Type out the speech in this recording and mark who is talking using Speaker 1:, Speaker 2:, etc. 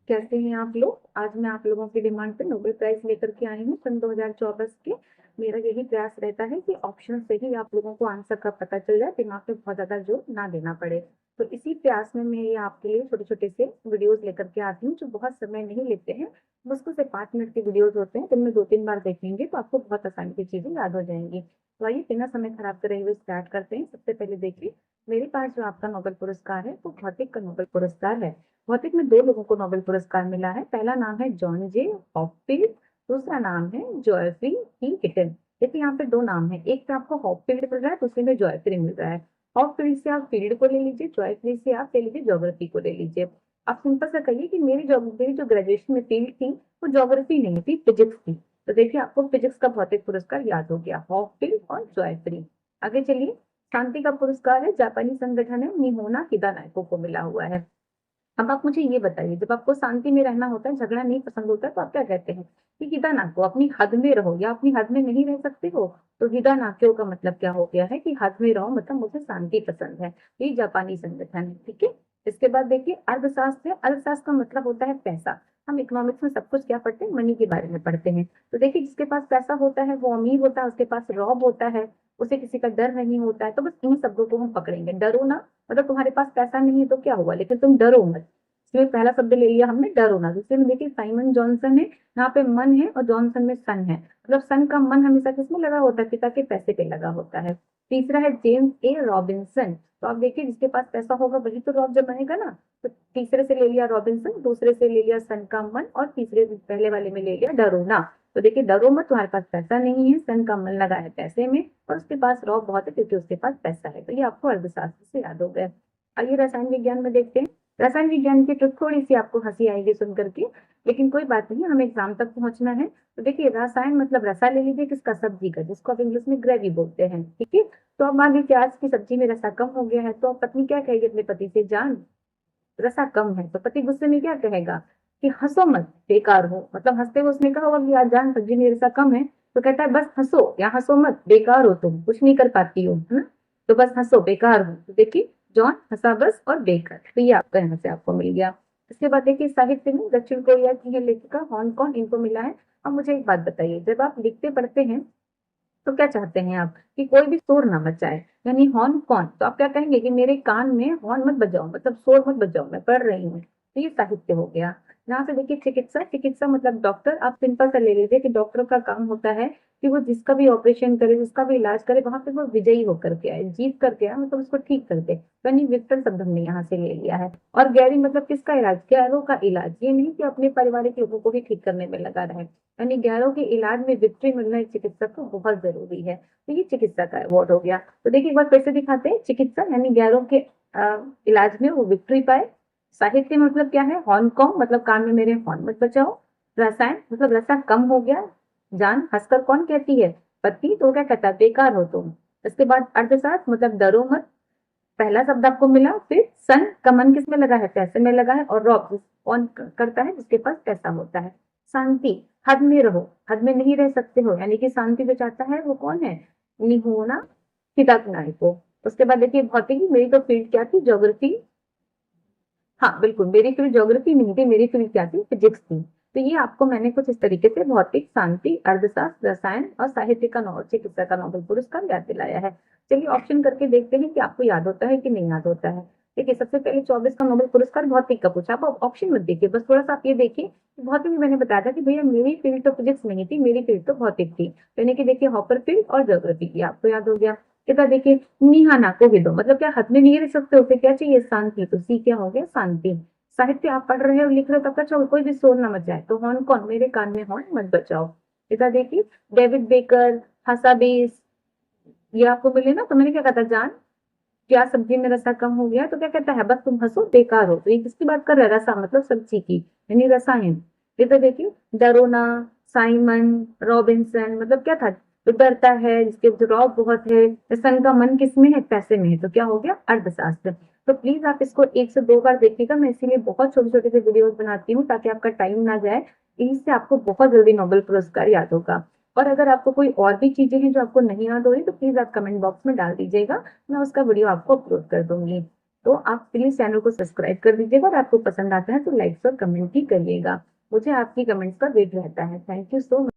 Speaker 1: कैसे हैं आप लोग? आज मैं आप लोगों की डिमांड पे नोबेल प्राइज लेकर के आई हूँ सन 2024 के। मेरा यही प्रयास रहता है कि ऑप्शन से ही आप लोगों को आंसर का पता चल जाए, दिमाग पे बहुत ज्यादा जोर ना देना पड़े। तो इसी प्रयास में मैं ये आपके लिए छोटे छोटे से वीडियोस लेकर के आती हूँ जो बहुत समय नहीं लेते हैं। मुश्किल से 5 मिनट के वीडियोस होते हैं, दिन में 2-3 बार देखेंगे तो आपको बहुत आसानी से चीजें याद हो जाएंगी। तो आइए बिना समय खराब करे हुए स्टार्ट करते हैं। सबसे पहले देखिए, मेरे पास जो आपका नोबेल पुरस्कार है वो भौतिक का नोबेल पुरस्कार है। भौतिक में 2 लोगों को नोबेल पुरस्कार मिला है। पहला नाम है जॉन जे हॉपफील्ड, दूसरा नाम है जोएफ्री ही हिटन। देखिए यहाँ पे 2 नाम है, एक पे आपको हॉपफील्ड मिल रहा है, दूसरे में जोएफ्री मिल रहा है। हॉपफील्ड से आप फील्ड को ले लीजिए, जोएफ्री से आप ले लीजिए ज्योग्राफी को ले लीजिए। आप सिंपल सा कहिए कि मेरी जो ग्रेजुएशन में फील्ड थी वो ज्योग्राफी नहीं थी, फिजिक्स थी। तो देखिए आपको फिजिक्स का भौतिक पुरस्कार याद हो गया, हॉपफील्ड और जोएफ्री। आगे चलिए, शांति का पुरस्कार है जापानी संगठन है निहोना हिदानाको को मिला हुआ है। अब आप मुझे ये बताइए, जब आपको शांति में रहना होता है, झगड़ा नहीं पसंद होता है, तो आप क्या कहते हैं कि हिदा नाको, अपनी हद में रहो, या अपनी हद में नहीं रह सकते हो। तो हिदा नाक्यो का मतलब क्या हो गया है कि हद में रहो, मतलब मुझे शांति पसंद है। ये जापानी संगठन है, ठीक है। इसके बाद देखिए अर्थशास्त्र है। अर्थशास्त्र का मतलब होता है पैसा। हम इकोनॉमिक्स में सब कुछ क्या पढ़ते हैं, मनी के बारे में पढ़ते हैं। तो देखिए जिसके पास पैसा होता है वो अमीर होता है, उसके पास रौब होता है, उसे किसी का डर नहीं होता है। तो बस इन शब्दों को हम पकड़ेंगे, डरो ना। मतलब तुम्हारे पास पैसा नहीं है तो क्या हुआ, लेकिन तुम डरो मत। इसमें पहला शब्द ले लिया हमने, डर होना। दूसरे में देखिए साइमन जॉनसन है, यहाँ पे मन है और जॉनसन में सन है, मतलब सन का मन हमेशा किसमें लगा होता है, पिता के पैसे पे लगा होता है। तीसरा है जेम्स ए रॉबिन्सन। तो आप देखिए जिसके पास पैसा होगा वही तो रॉब जमाएगा ना। तो तीसरे से ले लिया रॉबिन्सन, दूसरे से ले लिया सन का मन, और तीसरे पहले वाले में ले लिया डरोना। तो देखिए डरो मत, तुम्हारे पास पैसा नहीं है, सन का मन लगा है पैसे में, और उसके पास रॉब बहुत है क्योंकि उसके पास पैसा है। तो ये आपको अर्थशास्त्र से याद हो गया। आइए रसायन विज्ञान में देखते हैं। रसायन विज्ञान की ट्रिक थोड़ी सी आपको हंसी आएगी सुन करके, लेकिन कोई बात नहीं, हमें एग्जाम तक पहुंचना है। तो देखिए रसायन मतलब रसा ले लीजिए, किसका, सब्जी का, जिसको आप इंग्लिश में ग्रेवी बोलते हैं, ठीक है। तो अब मान लीजिए आज की सब्जी में रसा कम हो गया है, तो अब पत्नी क्या कहेगी अपने पति से, जान रसा कम है। तो पति गुस्से में क्या कहेगा कि हंसो मत, बेकार हो। मतलब हंसते हुए उसने कहा होगा कि आज जान सब्जी में रसा कम है, तो कहता है बस हंसो या हंसो मत, बेकार हो, तुम कुछ नहीं कर पाती हो, है ना। तो बस हंसो, बेकार हो। तो देखिए जॉन हंसा बस और बेकार, तो ये आपका यहाँ से आपको मिल गया। इसके बाद देखिए साहित्य में दक्षिण कोरिया की है लेखिका हॉन्ग, इनको मिला है। अब मुझे एक बात बताइए, जब आप लिखते पढ़ते हैं तो क्या चाहते हैं आप कि कोई भी शोर ना मचाए, यानी हॉर्न कौन, तो आप क्या कहेंगे कि मेरे कान में हॉर्न मत बजाओ, मतलब शोर मत बजाओ, मैं पढ़ रही हूँ। तो ये साहित्य हो गया। यहाँ से देखिए चिकित्सा, चिकित्सा मतलब डॉक्टर। आप सिंपल सा ले लीजिए कि डॉक्टर का काम होता है कि वो जिसका भी ऑपरेशन करे, जिसका भी इलाज करे, वहां पे वो विजयी होकर के आए, जीत करके आए, मतलब उसको ठीक कर दे। यानी विक्टर शब्द हमने यहाँ से ले लिया है। और गैरी मतलब किसका इलाज, गैरों का इलाज। ये नहीं कि अपने पारिवारिक लोगों को भी ठीक करने में लगा रहे, यानी गैरों के इलाज में विक्ट्री मिलना एक चिकित्सक को बहुत जरूरी है। तो ये चिकित्सा का अवार्ड हो गया। तो देखिए एक बार फिर से दिखाते हैं, चिकित्सा यानी गैरों के इलाज में वो विक्ट्री पाए। साहित्य मतलब क्या है, हॉन्गकॉन्ग मतलब कान में मेरे हॉर्न मत बचाओ। रसायन मतलब रसा कम हो गया, जान हंसकर कौन कहती है, पति, तो क्या कहता है, बेकार हो तुम। इसके बाद अर्थशास्त्र मतलब डरो मत, पहला शब्द आपको मिला। फिर सन का मन किस में लगा है, पैसे में लगा है। और रॉब कौन करता है, जिसके पास पैसा होता है। शांति, हद में रहो, हद में नहीं रह सकते हो, यानी कि शांति जो चाहता है वो कौन है, निहोना हिदाकुनाई को। उसके बाद देखिए भौतिकी, मेरी तो फील्ड क्या थी, ज्योग्राफी। हाँ बिल्कुल, मेरी फील्ड ज्योग्राफी नहीं थी, मेरी फील्ड क्या थी, फिजिक्स थी। तो ये आपको मैंने कुछ इस तरीके से भौतिक, शांति, अर्थशास्त्र, रसायन और साहित्य का नोबेल, चिकित्सा का नोबेल पुरस्कार याद दिलाया है। चलिए ऑप्शन करके देखते हैं कि आपको याद होता है कि नहीं याद होता है। देखिए सबसे पहले 24 का नोबेल पुरस्कार भौतिक का पूछा। आप ऑप्शन मत देखिए, बस थोड़ा सा आप ये देखिए कि भौतिक में मैंने बताया था कि भैया मेरी फील्ड तो फिजिक्स नहीं थी, मेरी फील्ड तो भौतिक थी, यानी कि देखिए हॉपर फील्ड और ज्योग्राफी की, आपको याद हो गया। इधर देखिए निहाना को भी दो, मतलब क्या हद में नहीं रह सकते, उसे क्या चाहिए, शांति। तो सी क्या हो गया, शांति। साहित्य आप पढ़ रहे हो, लिख रहे हो, तब तक चलो कोई भी शोर ना मच जाए। तो हॉर्न कौन, मेरे कान में हॉर्न मत बचाओ। इधर देखिए डेविड बेकर, हसाबेस, ये आपको मिले ना। तो मैंने क्या कहा था, जान क्या सब्जी में रसा कम हो गया, तो क्या कहता है, बस तुम हंसो, बेकार हो। तो ये किसकी बात कर रहा है, रसा मतलब सब्जी की, यानी रसायन। इधर देखिए डरोना, साइमन, रॉबिन्सन मतलब क्या था, तो डरता है, जिसके रॉब बहुत है। सन का मन किसमें है, पैसे में है। तो क्या हो गया, अर्थशास्त्र। तो प्लीज आप इसको 1 से 2 बार देखिएगा, मैं इसीलिए बहुत छोटे छोटे से वीडियोस बनाती हूँ ताकि आपका टाइम ना जाए। इससे आपको बहुत जल्दी नोबेल पुरस्कार याद होगा। और अगर आपको कोई और भी चीजें हैं जो आपको नहीं याद हो रही, तो प्लीज आप कमेंट बॉक्स में डाल दीजिएगा, मैं उसका वीडियो आपको अपलोड कर दूंगी। तो आप प्लीज चैनल को सब्सक्राइब कर दीजिएगा और आपको पसंद आता है तो लाइक और कमेंट भी करिएगा। मुझे आपकी कमेंट्स का वेट रहता है। Thank you so much.